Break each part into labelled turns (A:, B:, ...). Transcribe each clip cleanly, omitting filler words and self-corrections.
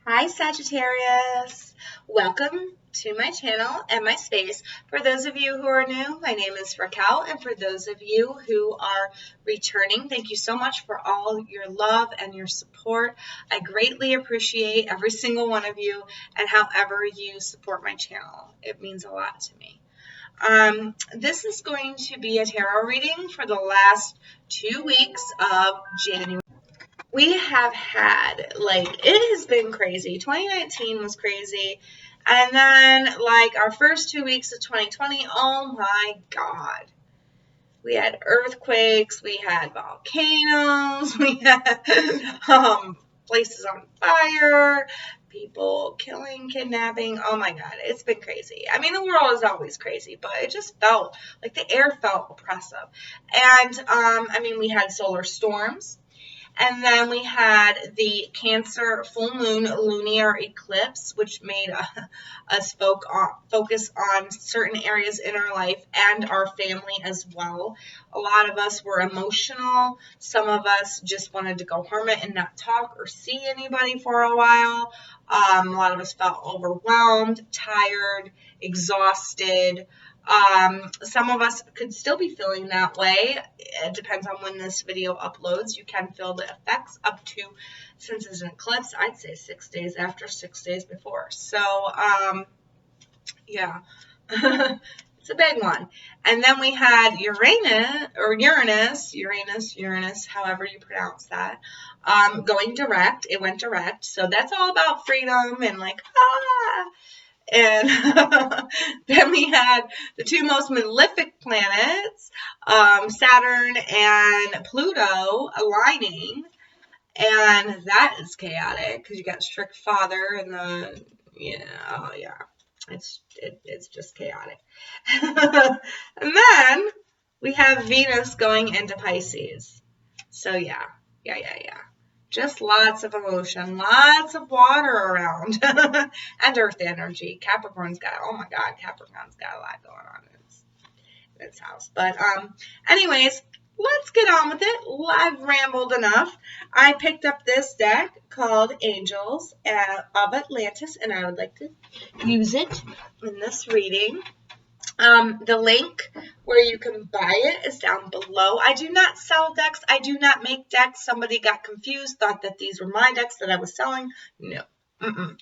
A: Hi Sagittarius! Welcome to my channel and my space. For those of you who are new, my name is Racquel, and for those of you who are returning, thank you so much for all your love and your support. I greatly appreciate every single one of you and however you support my channel. It means a lot to me. This is going to be a tarot reading for the last 2 weeks of January. We have had, it has been crazy. 2019 was crazy. And then, our first 2 weeks of 2020, oh my God. We had earthquakes, we had volcanoes, we had places on fire, people killing, kidnapping. Oh my God, it's been crazy. I mean, the world is always crazy, but it just felt like the air felt oppressive. And, we had solar storms. And then we had the Cancer full moon lunar eclipse, which made us focus on certain areas in our life and our family as well. A lot of us were emotional. Some of us just wanted to go hermit and not talk or see anybody for a while. A lot of us felt overwhelmed, tired, exhausted. Some of us could still be feeling that way. It depends on when this video uploads. You can feel the effects up to, since it's an eclipse, I'd say 6 days after, 6 days before. So, yeah, it's a big one. And then we had Uranus, however you pronounce that, going direct. It went direct. So that's all about freedom and And then we had the two most malefic planets, Saturn and Pluto, aligning. And that is chaotic because you got strict father and it's just chaotic. And then we have Venus going into Pisces. So yeah. Just lots of emotion, lots of water around, and earth energy. Capricorn's got a lot going on in its house. But anyways, let's get on with it. I've rambled enough. I picked up this deck called Angels of Atlantis, and I would like to use it in this reading. The link where you can buy it is down below. I do not sell decks. I do not make decks. Somebody got confused, thought that these were my decks that I was selling. No. And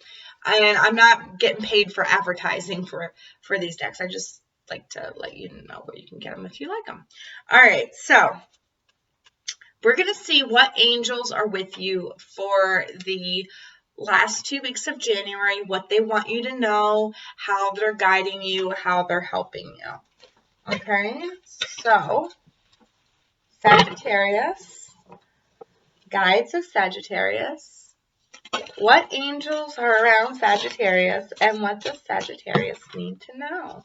A: I'm not getting paid for advertising for these decks. I just like to let you know where you can get them if you like them. All right, so we're going to see what angels are with you for the last 2 weeks of January, what they want you to know, how they're guiding you, how they're helping you. Okay, so Sagittarius, guides of Sagittarius. What angels are around Sagittarius, and what does Sagittarius need to know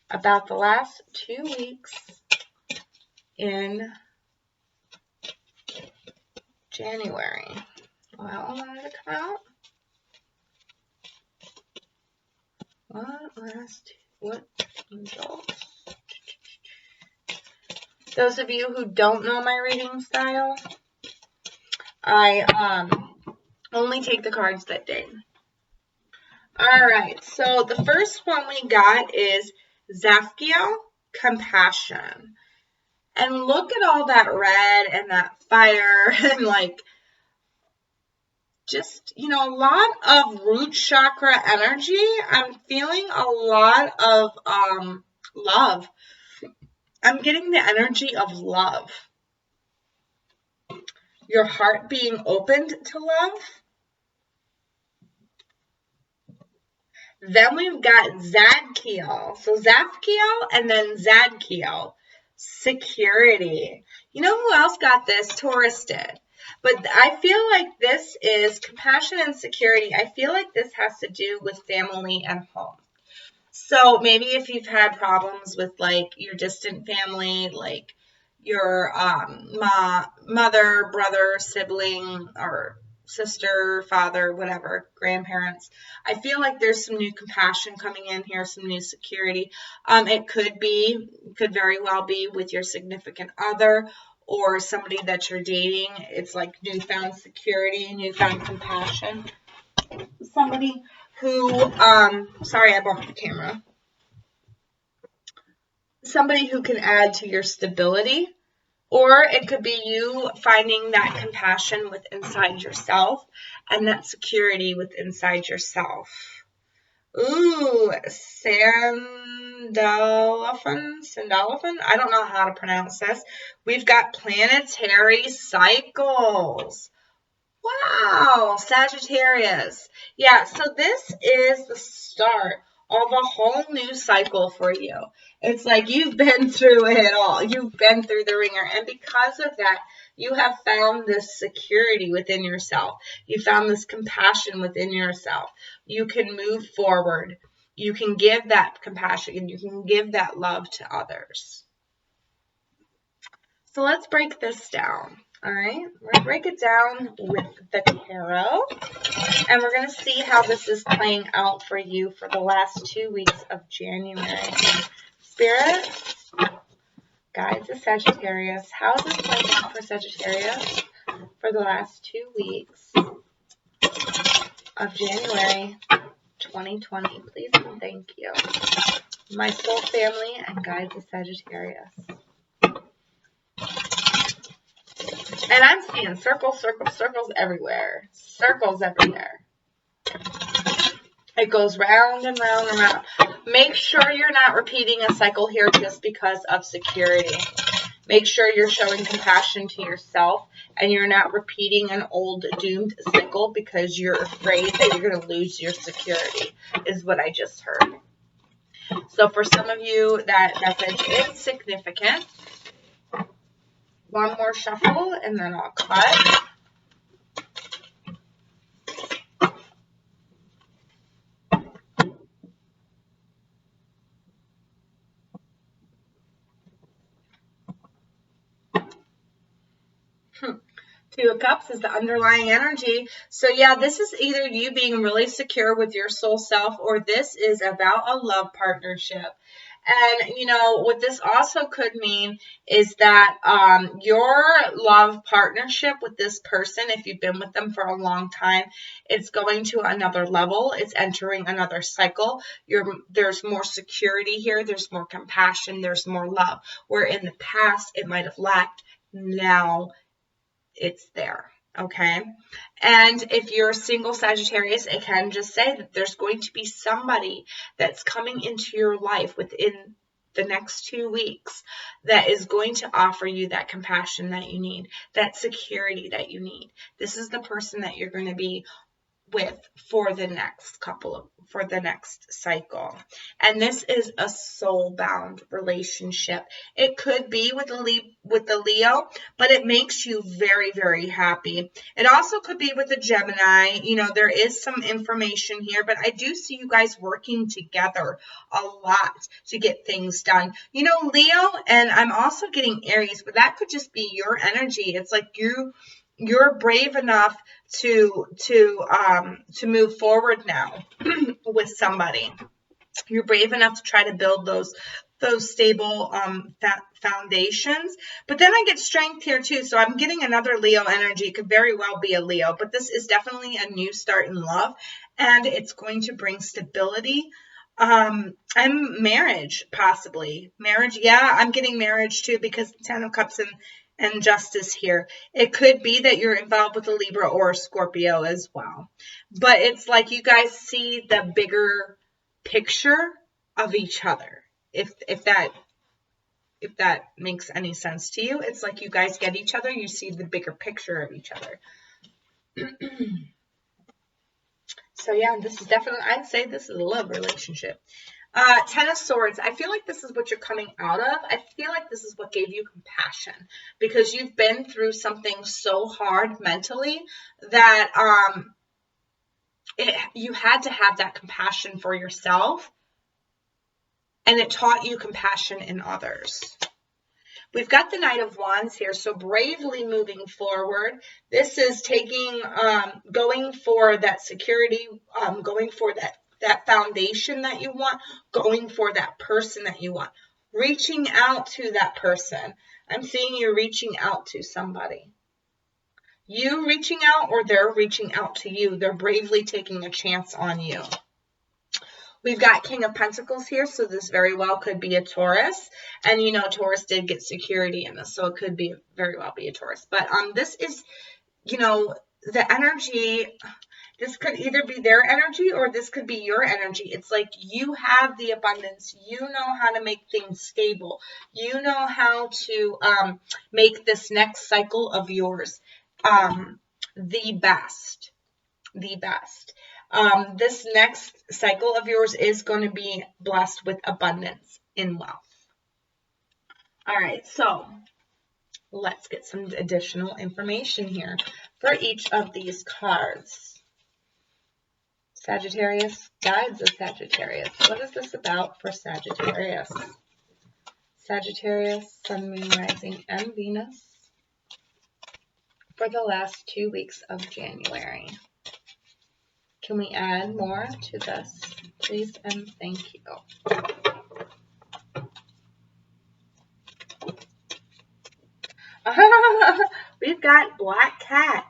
A: about the last 2 weeks in January? Well, wanted to come out. What angels? Those of you who don't know my reading style, I only take the cards that day. Alright, so the first one we got is Racquel, compassion. And look at all that red and that fire and just, a lot of root chakra energy. I'm feeling a lot of love. I'm getting the energy of love. Your heart being opened to love. Then we've got Racquel. So Racquel and then Racquel. Security. You know who else got this? Taurus did. But I feel like this is compassion and security. I feel like this has to do with family and home. So maybe if you've had problems with your distant family, like your mother, brother, sibling, or sister, father, whatever, grandparents, I feel like there's some new compassion coming in here, some new security. It could very well be with your significant other, or somebody that you're dating. It's like newfound security, newfound compassion. Somebody who, sorry, I bumped the camera. Somebody who can add to your stability, or it could be you finding that compassion within inside yourself and that security within inside yourself. Ooh, Sandalphon? I don't know how to pronounce this. We've got planetary cycles. Wow, Sagittarius. Yeah, so this is the start of a whole new cycle for you. It's like you've been through it all. You've been through the ringer. And because of that, you have found this security within yourself. You found this compassion within yourself. You can move forward. You can give that compassion and you can give that love to others. So let's break this down. All right, we're going to break it down with the tarot, and we're going to see how this is playing out for you for the last 2 weeks of January. Spirit, guides of Sagittarius, how is this playing out for Sagittarius for the last 2 weeks of January 2020? Please and thank you. My soul family and guides of Sagittarius. And I'm seeing circles, circles, circles everywhere. Circles everywhere. It goes round and round and round. Make sure you're not repeating a cycle here just because of security. Make sure you're showing compassion to yourself and you're not repeating an old doomed cycle because you're afraid that you're going to lose your security, is what I just heard. So for some of you, that message is significant. One more shuffle and then I'll cut. Two of Cups is the underlying energy. So yeah, this is either you being really secure with your soul self, or this is about a love partnership. And, you know, what this also could mean is that your love partnership with this person, if you've been with them for a long time, it's going to another level. It's entering another cycle. There's more security here. There's more compassion. There's more love. Where in the past, it might have lacked. Now it's there. Okay. And if you're a single Sagittarius, it can just say that there's going to be somebody that's coming into your life within the next 2 weeks that is going to offer you that compassion that you need, that security that you need. This is the person that you're going to be with for the next cycle. And this is a soul-bound relationship. It could be with the Leo, but it makes you very, very happy. It also could be with a Gemini. You know, there is some information here, but I do see you guys working together a lot to get things done. You know, Leo, and I'm also getting Aries, but that could just be your energy. It's like you're brave enough to move forward now with somebody. You're brave enough to try to build those stable foundations. But then I get strength here too. So I'm getting another Leo energy. It could very well be a Leo, but this is definitely a new start in love, and it's going to bring stability. And marriage, possibly. Marriage, yeah, I'm getting marriage too because the Ten of Cups and Justice here. It could be that you're involved with a Libra or a Scorpio as well. But it's like you guys see the bigger picture of each other. If that makes any sense to you, it's like you guys get each other, you see the bigger picture of each other. So yeah, this is definitely, I'd say this is a love relationship. Ten of Swords. I feel like this is what you're coming out of. I feel like this is what gave you compassion because you've been through something so hard mentally that you had to have that compassion for yourself, and it taught you compassion in others. We've got the Knight of Wands here, so bravely moving forward. This is going for that security, going for that foundation that you want, going for that person that you want, reaching out to that person. I'm seeing you reaching out to somebody. You reaching out or they're reaching out to you. They're bravely taking a chance on you. We've got King of Pentacles here, so this very well could be a Taurus. And you know, Taurus did get security in this, so it could be very well be a Taurus. But this is, you know, the energy. This could either be their energy or this could be your energy. It's like you have the abundance. You know how to make things stable. You know how to make this next cycle of yours the best. The best. This next cycle of yours is going to be blessed with abundance in wealth. All right, so let's get some additional information here for each of these cards. Sagittarius, guides of Sagittarius. What is this about for Sagittarius? Sagittarius, Sun, Moon, Rising, and Venus for the last 2 weeks of January. Can we add more to this, please and thank you? We've got Black Cat.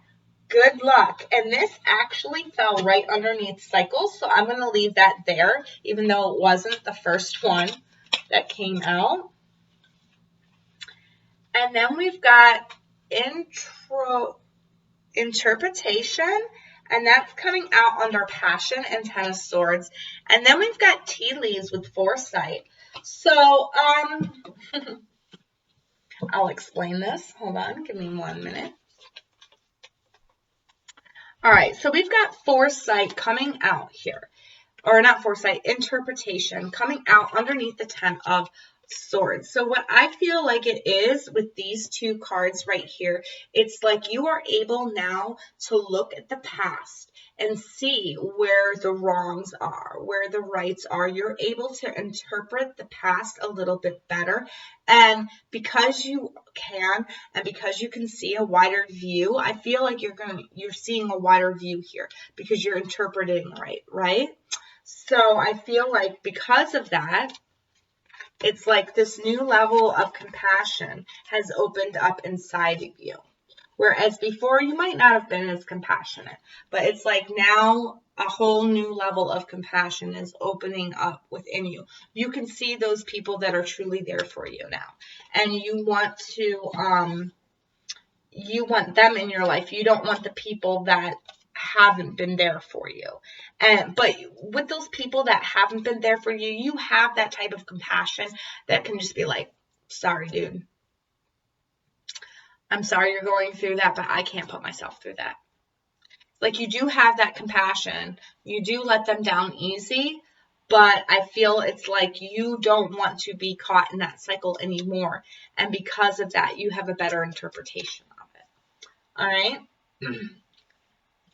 A: Good luck. And this actually fell right underneath cycles, so I'm going to leave that there, even though it wasn't the first one that came out. And then we've got interpretation, and that's coming out under passion and 10 of swords. And then we've got tea leaves with foresight. So, I'll explain this. Hold on. Give me 1 minute. All right, so we've got foresight coming out here, or not foresight, interpretation coming out underneath the 10 of swords. So what I feel like it is with these two cards right here, it's like you are able now to look at the past and see where the wrongs are, where the rights are. You're able to interpret the past a little bit better. And because you can, and because you can see a wider view, I feel like you're seeing a wider view here because you're interpreting right? So I feel like because of that, it's like this new level of compassion has opened up inside of you. Whereas before you might not have been as compassionate, but it's like now a whole new level of compassion is opening up within you. You can see those people that are truly there for you now. And you want them in your life. You don't want the people that haven't been there for you. But with those people that haven't been there for you, you have that type of compassion that can just be like, sorry, dude. I'm sorry you're going through that, but I can't put myself through that. Like you do have that compassion. You do let them down easy, but I feel it's like you don't want to be caught in that cycle anymore. And because of that, you have a better interpretation of it. All right.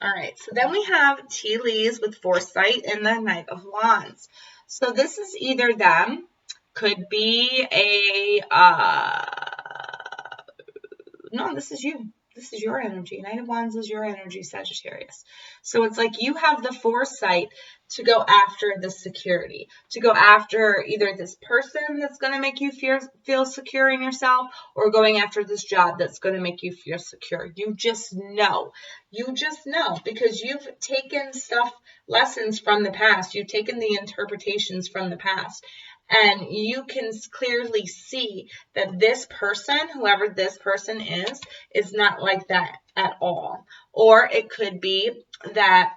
A: All right. So then we have tea leaves with foresight and the Knight of Wands. So this is either them, could be a, no, this is you. This is your energy. Knight of Wands is your energy, Sagittarius. So it's like you have the foresight to go after the security, to go after either this person that's going to make you feel secure in yourself or going after this job that's going to make you feel secure. You just know. You just know because you've taken lessons from the past. You've taken the interpretations from the past. And you can clearly see that this person, whoever this person is not like that at all. Or it could be that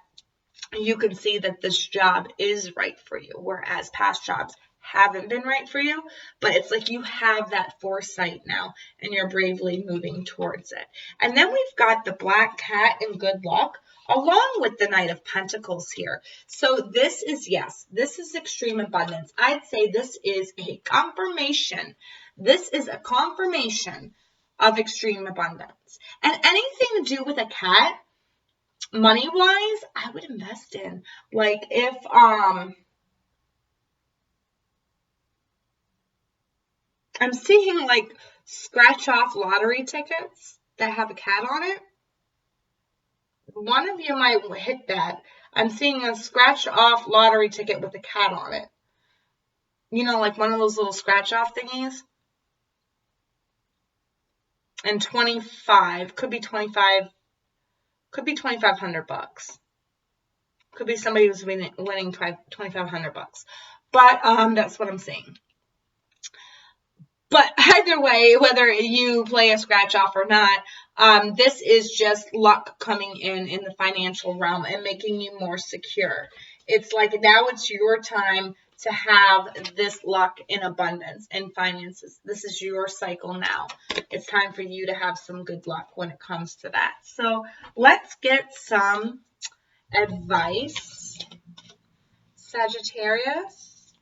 A: you can see that this job is right for you, whereas past jobs haven't been right for you. But it's like you have that foresight now, and you're bravely moving towards it. And then we've got the Black Cat and good luck, along with the Knight of Pentacles here. So this is, yes, this is extreme abundance. I'd say this is a confirmation. This is a confirmation of extreme abundance. And anything to do with a cat, money-wise, I would invest in. Like if, I'm seeing like scratch-off lottery tickets that have a cat on it. One of you might hit that. I'm seeing a scratch-off lottery ticket with a cat on it. You know, like one of those little scratch-off thingies. and 25, could be 25, could be $2,500. Could be somebody who's winning $2,500. But that's what I'm saying. But either way, whether you play a scratch off or not, this is just luck coming in the financial realm and making you more secure. It's like now it's your time to have this luck in abundance and finances. This is your cycle now. It's time for you to have some good luck when it comes to that. So let's get some advice. Sagittarius,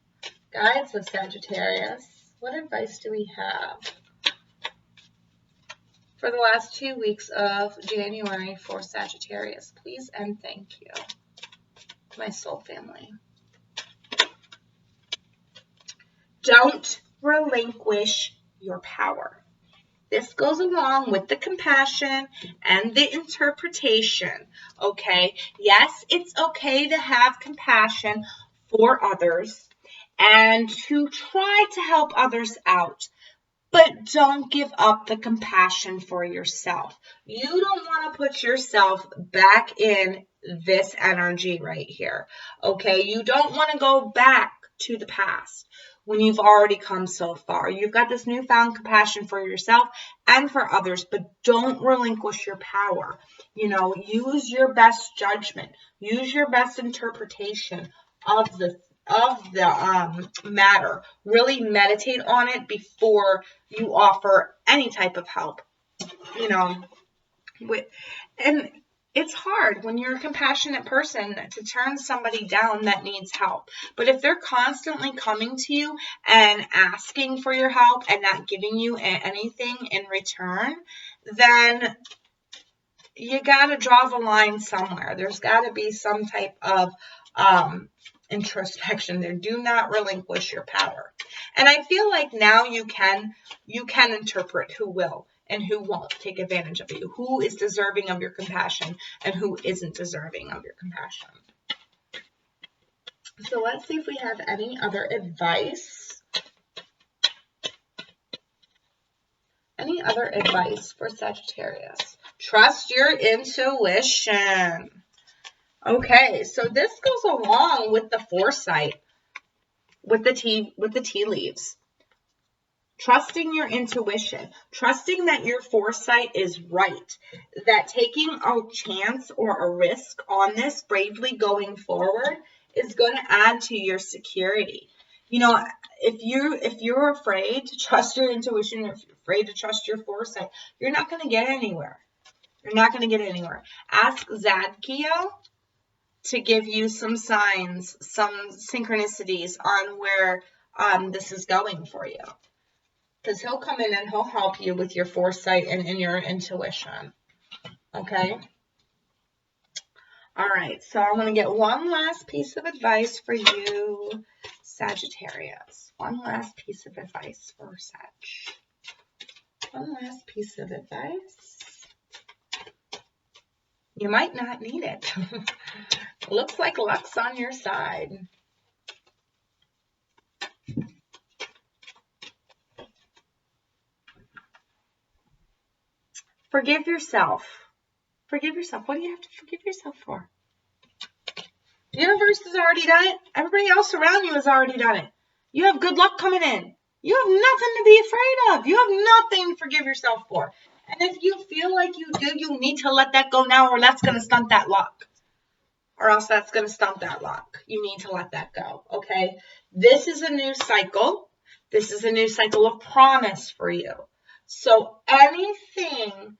A: guides of Sagittarius. What advice do we have for the last 2 weeks of January for Sagittarius? Please and thank you, my soul family. Don't relinquish your power. This goes along with the compassion and the interpretation, okay? Yes, it's okay to have compassion for others and to try to help others out, but don't give up the compassion for yourself. You don't want to put yourself back in this energy right here, okay? You don't want to go back to the past when you've already come so far. You've got this newfound compassion for yourself and for others, but don't relinquish your power. You know, use your best judgment. Use your best interpretation of the matter. Really meditate on it before you offer any type of help. You know, and it's hard when you're a compassionate person to turn somebody down that needs help. But if they're constantly coming to you and asking for your help and not giving you anything in return, then you got to draw the line somewhere. There's got to be some type of introspection there. Do not relinquish your power. And I feel like now you can interpret who will and who won't take advantage of you, who is deserving of your compassion and who isn't deserving of your compassion. So let's see if we have any other advice. Any other advice for Sagittarius? Trust your intuition. Okay, so this goes along with the foresight, with the tea leaves. Trusting your intuition, trusting that your foresight is right, that taking a chance or a risk on this, bravely going forward, is going to add to your security. You know, if you're afraid to trust your intuition, if you're afraid to trust your foresight, you're not going to get anywhere. You're not going to get anywhere. Ask Zadkiel to give you some signs, some synchronicities on where this is going for you. Because he'll come in and he'll help you with your foresight and in your intuition. Okay? All right. So I want to get one last piece of advice for you, Sagittarius. One last piece of advice for Sag. One last piece of advice. You might not need it. Looks like luck's on your side. Forgive yourself. Forgive yourself. What do you have to forgive yourself for? The universe has already done it. Everybody else around you has already done it. You have good luck coming in. You have nothing to be afraid of. You have nothing to forgive yourself for. And if you feel like you do, you need to let that go now, or that's going to stunt that luck. Or else that's going to stunt that luck. You need to let that go, okay? This is a new cycle. This is a new cycle of promise for you. So anything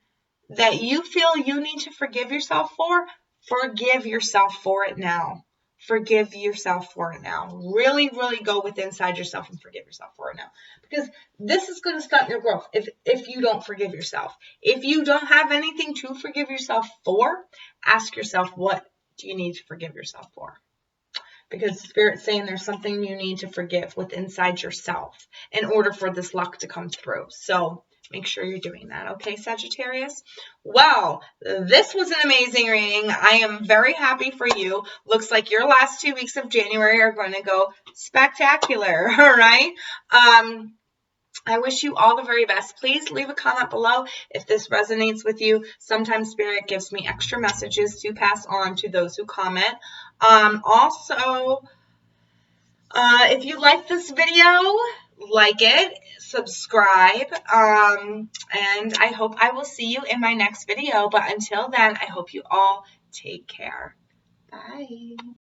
A: that you feel you need to forgive yourself for, forgive yourself for it now. Forgive yourself for it now. Really, really go within inside yourself and forgive yourself for it now. Because this is going to stunt your growth if you don't forgive yourself. If you don't have anything to forgive yourself for, ask yourself, what do you need to forgive yourself for? Because Spirit's saying there's something you need to forgive within inside yourself in order for this luck to come through. So make sure you're doing that. Okay, Sagittarius? Well, this was an amazing reading. I am very happy for you. Looks like your last 2 weeks of January are going to go spectacular, all right? I wish you all the very best. Please leave a comment below if this resonates with you. Sometimes Spirit gives me extra messages to pass on to those who comment. Also, if you like this video, like it, subscribe, and I hope I will see you in my next video. But until then, I hope you all take care. Bye.